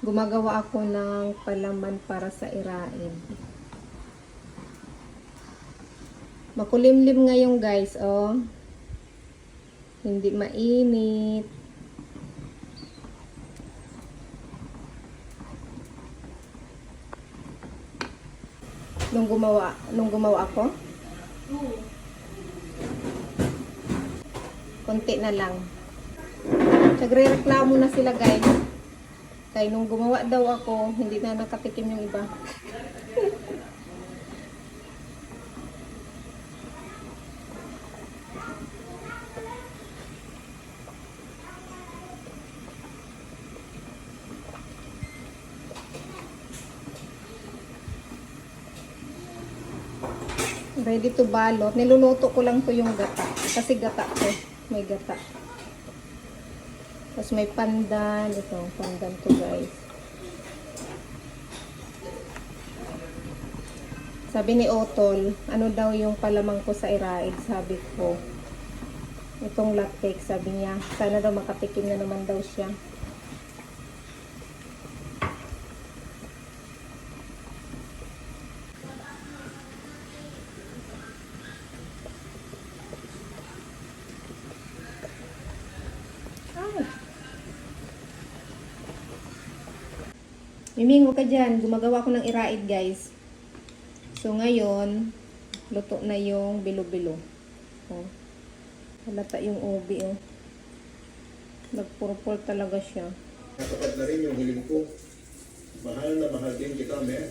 Gumagawa ako ng palaman para sa irain. Makulimlim ngayon guys, oh. Hindi mainit. Nung gumawa ako? Konti na lang. Nagre-reklamo na sila guys. Kaya nung gumawa daw ako, hindi na nakatikim yung iba. Ready to balot. Niluluto ko lang to yung gata. Kasi gata to. May gata. Tapos may pandan. Ito, pandan to guys. Sabi ni Otol, ano daw yung palamang ko sa iraid? Sabi ko, itong latex. Sabi niya, sana daw makatikim na naman daw siya. Miming, huwag ka dyan. Gumagawa ko ng iraid, guys. So, ngayon, luto na yung bilo-bilo. Oh. Halata yung ubi, oh. Nagpurpol talaga siya. Natupad na rin yung hiling ko. Mahal na mahal din kita, me.